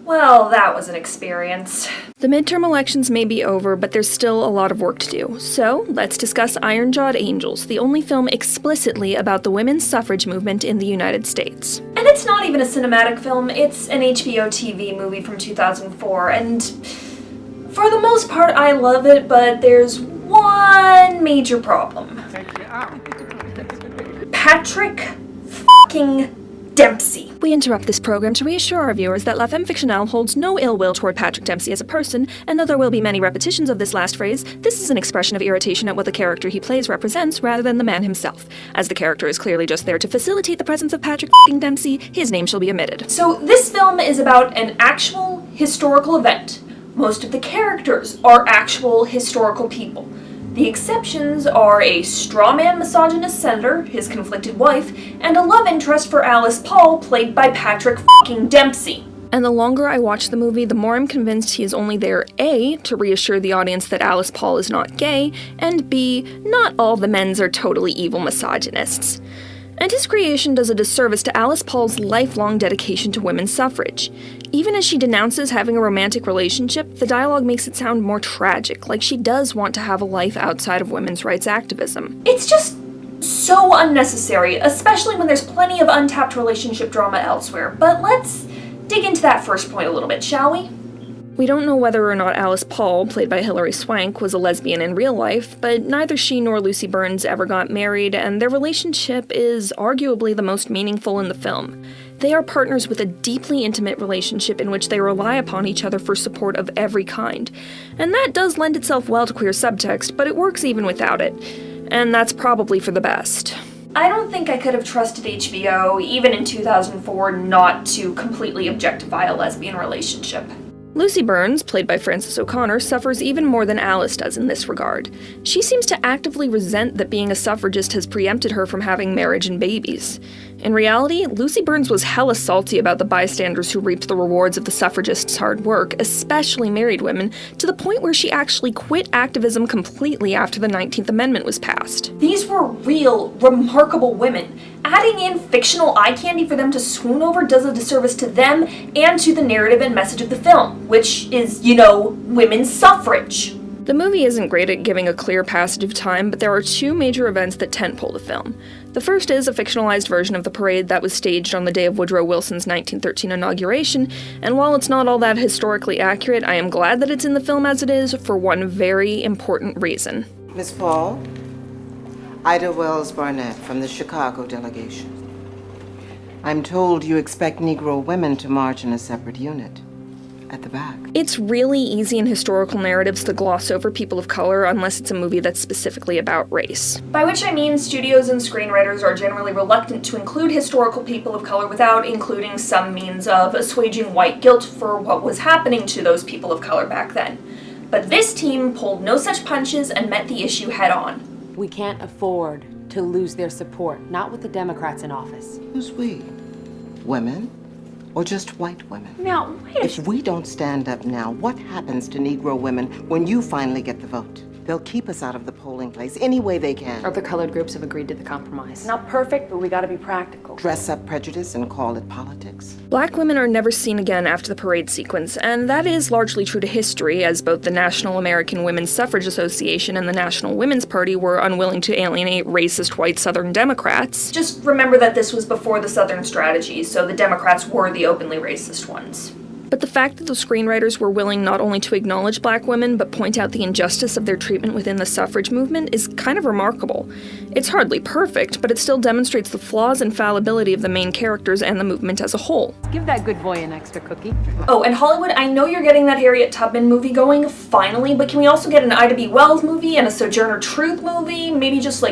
Well, that was an experience. The midterm elections may be over, but there's still a lot of work to do. So, let's discuss Iron-Jawed Angels, the only film explicitly about the women's suffrage movement in the United States. And it's not even a cinematic film, it's an HBO TV movie from 2004, and for the most part I love it, but there's one major problem. Patrick fucking Dempsey. We interrupt this program to reassure our viewers that La Femme Fictionale holds no ill will toward Patrick Dempsey as a person, and though there will be many repetitions of this last phrase, this is an expression of irritation at what the character he plays represents rather than the man himself. As the character is clearly just there to facilitate the presence of Patrick Dempsey, his name shall be omitted. So this film is about an actual historical event. Most of the characters are actual historical people. The exceptions are a strawman misogynist senator, his conflicted wife, and a love interest for Alice Paul, played by Patrick fucking Dempsey. And the longer I watch the movie, the more I'm convinced he is only there A, to reassure the audience that Alice Paul is not gay, and B, not all the men's are totally evil misogynists. And his creation does a disservice to Alice Paul's lifelong dedication to women's suffrage. Even as she denounces having a romantic relationship, the dialogue makes it sound more tragic, like she does want to have a life outside of women's rights activism. It's just so unnecessary, especially when there's plenty of untapped relationship drama elsewhere. But let's dig into that first point a little bit, shall we? We don't know whether or not Alice Paul, played by Hilary Swank, was a lesbian in real life, but neither she nor Lucy Burns ever got married, and their relationship is arguably the most meaningful in the film. They are partners with a deeply intimate relationship in which they rely upon each other for support of every kind. And that does lend itself well to queer subtext, but it works even without it. And that's probably for the best. I don't think I could have trusted HBO, even in 2004, not to completely objectify a lesbian relationship. Lucy Burns, played by Frances O'Connor, suffers even more than Alice does in this regard. She seems to actively resent that being a suffragist has preempted her from having marriage and babies. In reality, Lucy Burns was hella salty about the bystanders who reaped the rewards of the suffragists' hard work, especially married women, to the point where she actually quit activism completely after the 19th Amendment was passed. These were real, remarkable women. Adding in fictional eye candy for them to swoon over does a disservice to them and to the narrative and message of the film, which is, women's suffrage. The movie isn't great at giving a clear passage of time, but there are two major events that tentpole the film. The first is a fictionalized version of the parade that was staged on the day of Woodrow Wilson's 1913 inauguration, and while it's not all that historically accurate, I am glad that it's in the film as it is for one very important reason. Miss Paul, Ida Wells Barnett from the Chicago delegation. I'm told you expect Negro women to march in a separate unit. At the back. It's really easy in historical narratives to gloss over people of color unless it's a movie that's specifically about race. By which I mean studios and screenwriters are generally reluctant to include historical people of color without including some means of assuaging white guilt for what was happening to those people of color back then. But this team pulled no such punches and met the issue head on. We can't afford to lose their support, not with the Democrats in office. Who's we? Women? Or just white women? Now, If we don't stand up now, what happens to Negro women when you finally get the vote? They'll keep us out of the polling place any way they can. Other colored groups have agreed to the compromise. Not perfect, but we gotta be practical. Dress up prejudice and call it politics. Black women are never seen again after the parade sequence, and that is largely true to history, as both the National American Women's Suffrage Association and the National Women's Party were unwilling to alienate racist white Southern Democrats. Just remember that this was before the Southern strategy, so the Democrats were the openly racist ones. But the fact that the screenwriters were willing not only to acknowledge black women, but point out the injustice of their treatment within the suffrage movement is kind of remarkable. It's hardly perfect, but it still demonstrates the flaws and fallibility of the main characters and the movement as a whole. Give that good boy an extra cookie. Oh, and Hollywood, I know you're getting that Harriet Tubman movie going, finally, but can we also get an Ida B. Wells movie and a Sojourner Truth movie? Maybe just,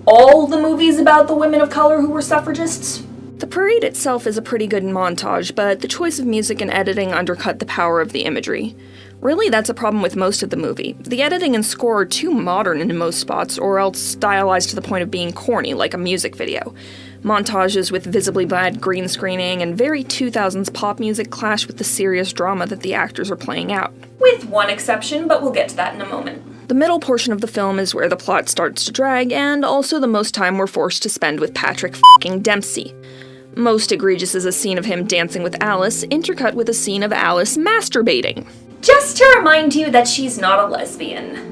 all the movies about the women of color who were suffragists? The parade itself is a pretty good montage, but the choice of music and editing undercut the power of the imagery. Really, that's a problem with most of the movie. The editing and score are too modern in most spots, or else stylized to the point of being corny, like a music video. Montages with visibly bad green screening and very 2000s pop music clash with the serious drama that the actors are playing out. With one exception, but we'll get to that in a moment. The middle portion of the film is where the plot starts to drag, and also the most time we're forced to spend with Patrick Dempsey. Most egregious is a scene of him dancing with Alice, intercut with a scene of Alice masturbating. Just to remind you that she's not a lesbian.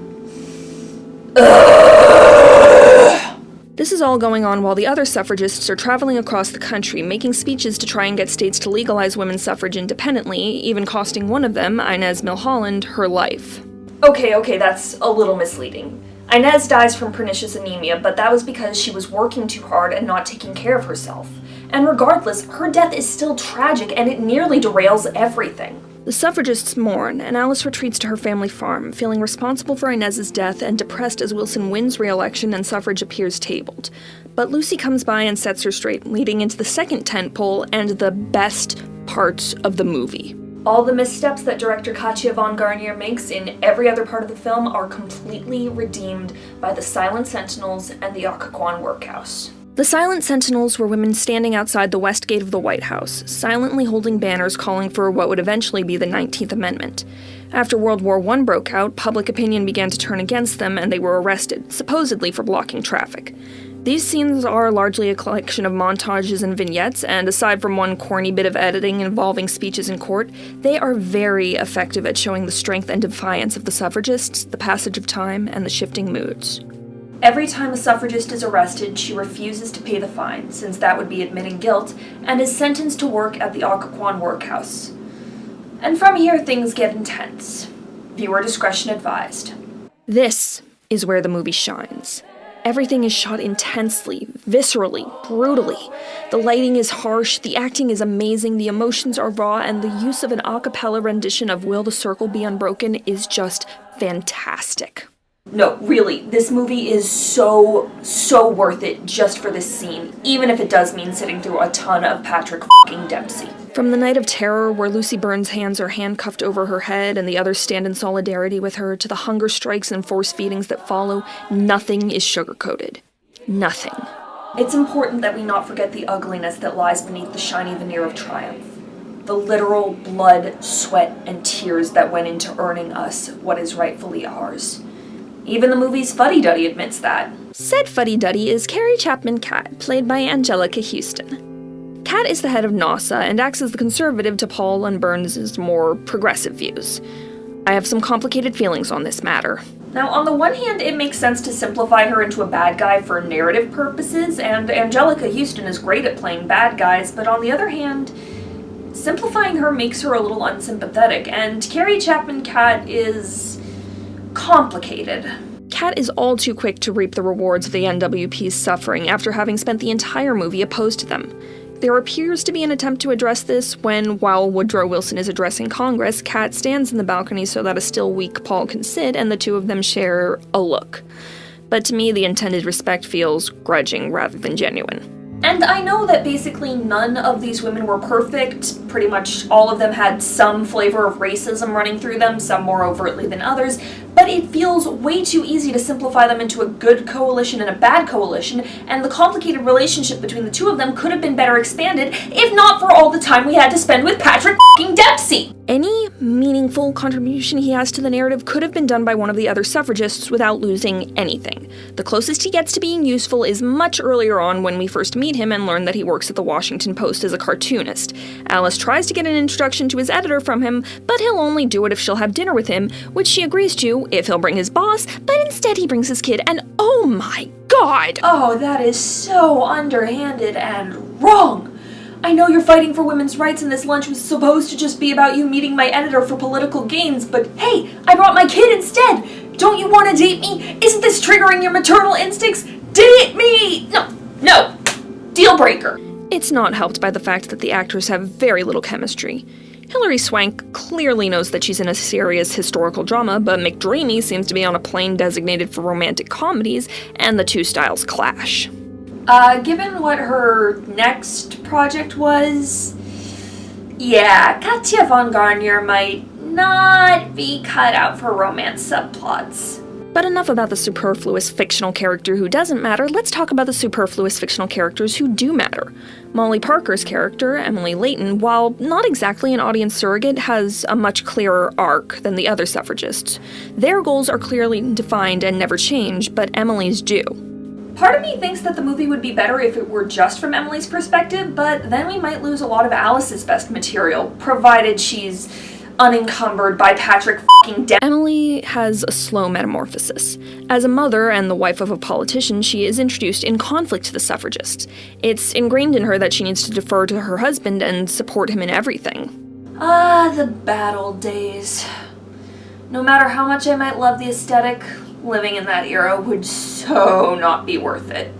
This is all going on while the other suffragists are traveling across the country, making speeches to try and get states to legalize women's suffrage independently, even costing one of them, Inez Milholland, her life. Okay, that's a little misleading. Inez dies from pernicious anemia, but that was because she was working too hard and not taking care of herself. And regardless, her death is still tragic and it nearly derails everything. The suffragists mourn, and Alice retreats to her family farm, feeling responsible for Inez's death and depressed as Wilson wins re-election and suffrage appears tabled. But Lucy comes by and sets her straight, leading into the second tentpole and the best part of the movie. All the missteps that director Katja von Garnier makes in every other part of the film are completely redeemed by the silent sentinels and the Occoquan workhouse. The silent sentinels were women standing outside the west gate of the White House, silently holding banners calling for what would eventually be the 19th Amendment. After World War I broke out, public opinion began to turn against them and they were arrested, supposedly for blocking traffic. These scenes are largely a collection of montages and vignettes, and aside from one corny bit of editing involving speeches in court, they are very effective at showing the strength and defiance of the suffragists, the passage of time, and the shifting moods. Every time a suffragist is arrested, she refuses to pay the fine, since that would be admitting guilt, and is sentenced to work at the Occoquan workhouse. And from here, things get intense. Viewer discretion advised. This is where the movie shines. Everything is shot intensely, viscerally, brutally. The lighting is harsh, the acting is amazing, the emotions are raw, and the use of an a cappella rendition of Will the Circle Be Unbroken is just fantastic. No, really, this movie is so worth it just for this scene, even if it does mean sitting through a ton of Patrick f***ing Dempsey. From the night of terror, where Lucy Burns' hands are handcuffed over her head and the others stand in solidarity with her, to the hunger strikes and force feedings that follow, nothing is sugar-coated. Nothing. It's important that we not forget the ugliness that lies beneath the shiny veneer of triumph. The literal blood, sweat, and tears that went into earning us what is rightfully ours. Even the movie's fuddy-duddy admits that. Said fuddy-duddy is Carrie Chapman Catt, played by Angelica Houston. Catt is the head of NASA and acts as the conservative to Paul and Burns' more progressive views. I have some complicated feelings on this matter. Now, on the one hand, it makes sense to simplify her into a bad guy for narrative purposes, and Angelica Houston is great at playing bad guys, but on the other hand, simplifying her makes her a little unsympathetic, and Carrie Chapman Catt is complicated. Catt is all too quick to reap the rewards of the NWP's suffering after having spent the entire movie opposed to them. There appears to be an attempt to address this when, while Woodrow Wilson is addressing Congress, Catt stands in the balcony so that a still weak Paul can sit and the two of them share a look. But to me, the intended respect feels grudging rather than genuine. And I know that basically none of these women were perfect. Pretty much all of them had some flavor of racism running through them, some more overtly than others, but it feels way too easy to simplify them into a good coalition and a bad coalition, and the complicated relationship between the two of them could have been better expanded if not for all the time we had to spend with Patrick f***ing Dempsey! Any meaningful contribution he has to the narrative could have been done by one of the other suffragists without losing anything. The closest he gets to being useful is much earlier on when we first meet him and learn that he works at the Washington Post as a cartoonist. Alice tries to get an introduction to his editor from him, but he'll only do it if she'll have dinner with him, which she agrees to if he'll bring his boss, but instead he brings his kid, and oh my god! Oh, that is so underhanded and wrong! I know you're fighting for women's rights and this lunch was supposed to just be about you meeting my editor for political gains, but hey, I brought my kid instead! Don't you want to date me? Isn't this triggering your maternal instincts? Date me! No! Deal breaker. It's not helped by the fact that the actors have very little chemistry. Hilary Swank clearly knows that she's in a serious historical drama, but McDreamy seems to be on a plane designated for romantic comedies, and the two styles clash. Given what her next project was, yeah, Katja von Garnier might not be cut out for romance subplots. But enough about the superfluous fictional character who doesn't matter, let's talk about the superfluous fictional characters who do matter. Molly Parker's character, Emily Layton, while not exactly an audience surrogate, has a much clearer arc than the other suffragists. Their goals are clearly defined and never change, but Emily's do. Part of me thinks that the movie would be better if it were just from Emily's perspective, but then we might lose a lot of Alice's best material, provided she's unencumbered by Patrick f***ing Dempsey. Emily has a slow metamorphosis. As a mother and the wife of a politician, she is introduced in conflict to the suffragists. It's ingrained in her that she needs to defer to her husband and support him in everything. Ah, the bad old days. No matter how much I might love the aesthetic, living in that era would so not be worth it.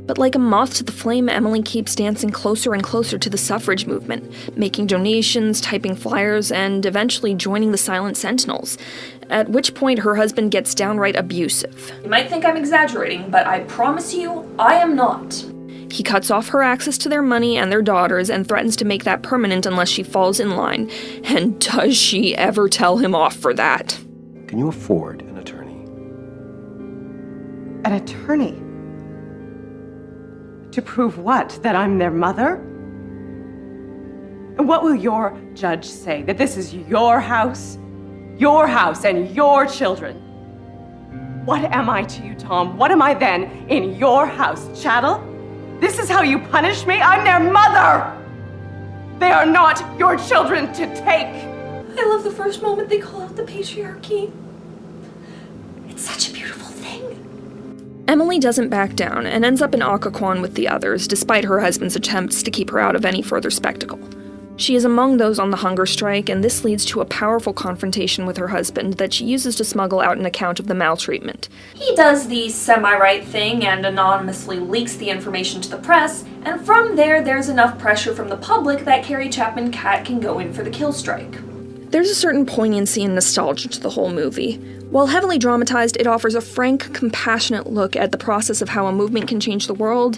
But like a moth to the flame, Emily keeps dancing closer and closer to the suffrage movement, making donations, typing flyers, and eventually joining the silent sentinels, at which point her husband gets downright abusive. You might think I'm exaggerating, but I promise you, I am not. He cuts off her access to their money and their daughters and threatens to make that permanent unless she falls in line. And does she ever tell him off for that? Can you afford an attorney? An attorney? To prove what? That I'm their mother? And what will your judge say? That this is your house and your children? What am I to you, Tom? What am I then in your house? Chattel? This is how you punish me? I'm their mother! They are not your children to take! I love the first moment they call out the patriarchy. It's such a beautiful thing. Emily doesn't back down and ends up in Occoquan with the others, despite her husband's attempts to keep her out of any further spectacle. She is among those on the hunger strike, and this leads to a powerful confrontation with her husband that she uses to smuggle out an account of the maltreatment. He does the semi-right thing and anonymously leaks the information to the press, and from there's enough pressure from the public that Carrie Chapman Catt can go in for the kill strike. There's a certain poignancy and nostalgia to the whole movie. While heavily dramatized, it offers a frank, compassionate look at the process of how a movement can change the world,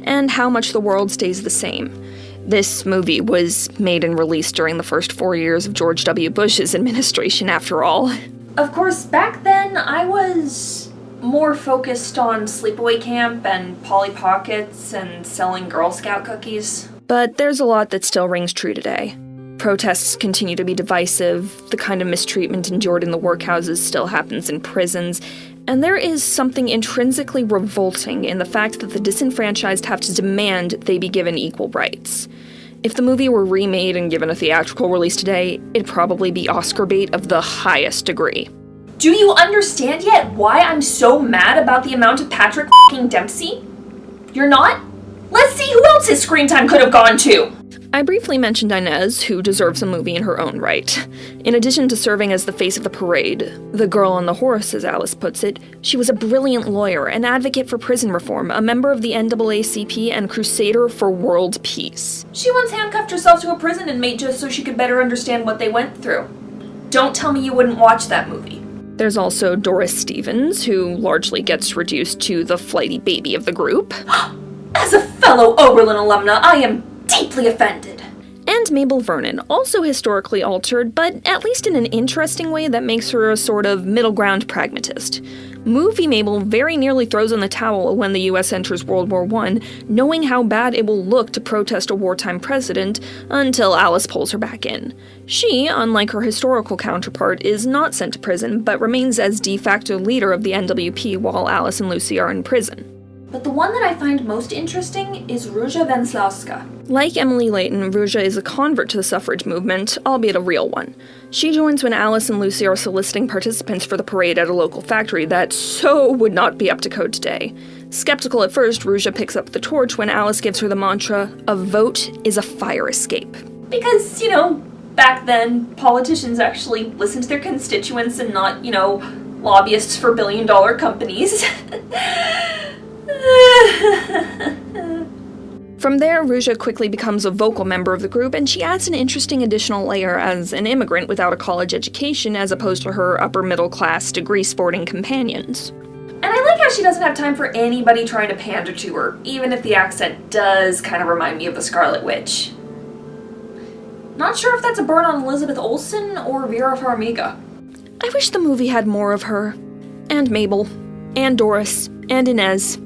and how much the world stays the same. This movie was made and released during the first 4 years of George W. Bush's administration, after all. Of course, back then, I was more focused on sleepaway camp and Polly Pockets and selling Girl Scout cookies. But there's a lot that still rings true today. Protests continue to be divisive, the kind of mistreatment endured in the workhouses still happens in prisons, and there is something intrinsically revolting in the fact that the disenfranchised have to demand they be given equal rights. If the movie were remade and given a theatrical release today, it'd probably be Oscar bait of the highest degree. Do you understand yet why I'm so mad about the amount of Patrick f***ing Dempsey? You're not? Let's see who else his screen time could have gone to! I briefly mentioned Inez, who deserves a movie in her own right. In addition to serving as the face of the parade, the girl on the horse, as Alice puts it, she was a brilliant lawyer, an advocate for prison reform, a member of the NAACP, and crusader for world peace. She once handcuffed herself to a prison inmate just so she could better understand what they went through. Don't tell me you wouldn't watch that movie. There's also Doris Stevens, who largely gets reduced to the flighty baby of the group. As a fellow Oberlin alumna, I am deeply offended. And Mabel Vernon, also historically altered, but at least in an interesting way that makes her a sort of middle ground pragmatist. Movie Mabel very nearly throws in the towel when the US enters World War I, knowing how bad it will look to protest a wartime president, until Alice pulls her back in. She, unlike her historical counterpart, is not sent to prison, but remains as de facto leader of the NWP while Alice and Lucy are in prison. But the one that I find most interesting is Róża Wenslowska. Like Emily Layton, Róża is a convert to the suffrage movement, albeit a real one. She joins when Alice and Lucy are soliciting participants for the parade at a local factory that so would not be up to code today. Skeptical at first, Róża picks up the torch when Alice gives her the mantra, "A vote is a fire escape." Because, back then, politicians actually listened to their constituents and not, lobbyists for billion-dollar companies. From there, Róża quickly becomes a vocal member of the group, and she adds an interesting additional layer as an immigrant without a college education as opposed to her upper-middle-class, degree-sporting companions. And I like how she doesn't have time for anybody trying to pander to her, even if the accent does kind of remind me of the Scarlet Witch. Not sure if that's a burn on Elizabeth Olsen or Vera Farmiga. I wish the movie had more of her. And Mabel. And Doris. And Inez.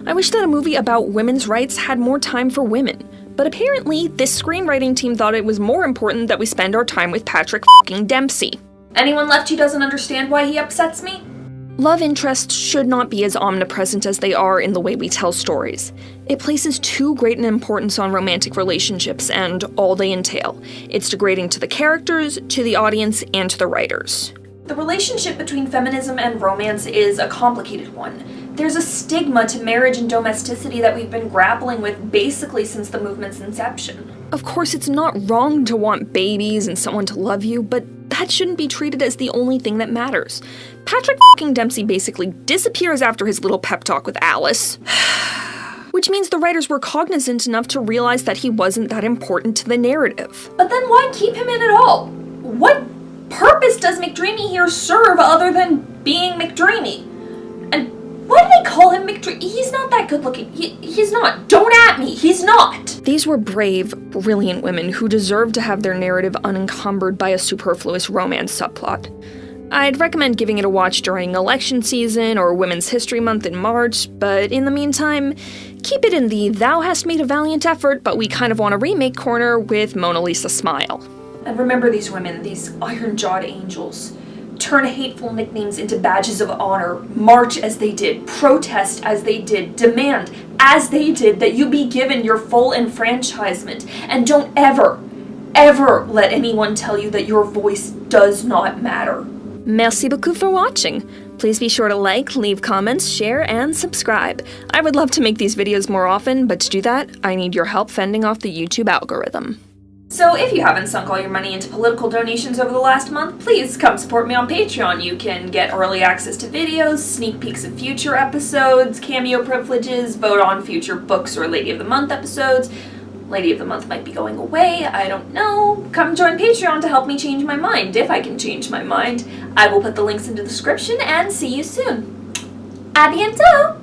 I wish that a movie about women's rights had more time for women, but apparently this screenwriting team thought it was more important that we spend our time with Patrick f***ing Dempsey. Anyone left who doesn't understand why he upsets me? Love interests should not be as omnipresent as they are in the way we tell stories. It places too great an importance on romantic relationships and all they entail. It's degrading to the characters, to the audience, and to the writers. The relationship between feminism and romance is a complicated one. There's a stigma to marriage and domesticity that we've been grappling with basically since the movement's inception. Of course, it's not wrong to want babies and someone to love you, but that shouldn't be treated as the only thing that matters. Patrick f***ing Dempsey basically disappears after his little pep talk with Alice. Which means the writers were cognizant enough to realize that he wasn't that important to the narrative. But then why keep him in at all? What purpose does McDreamy here serve other than being McDreamy? And why do they call him McDreamy? He's not that good looking. He's not. Don't at me. He's not. These were brave, brilliant women who deserved to have their narrative unencumbered by a superfluous romance subplot. I'd recommend giving it a watch during election season or Women's History Month in March, but in the meantime, keep it in the thou hast made a valiant effort, but we kind of want a remake corner with Mona Lisa Smile. And remember these women, these iron-jawed angels. Turn hateful nicknames into badges of honor, march as they did, protest as they did, demand as they did that you be given your full enfranchisement, and don't ever, ever let anyone tell you that your voice does not matter. Merci beaucoup for watching. Please be sure to like, leave comments, share, and subscribe. I would love to make these videos more often, but to do that, I need your help fending off the YouTube algorithm. So if you haven't sunk all your money into political donations over the last month, please come support me on Patreon. You can get early access to videos, sneak peeks of future episodes, cameo privileges, vote on future books or Lady of the Month episodes. Lady of the Month might be going away, I don't know. Come join Patreon to help me change my mind, if I can change my mind. I will put the links in the description and see you soon. A bientôt!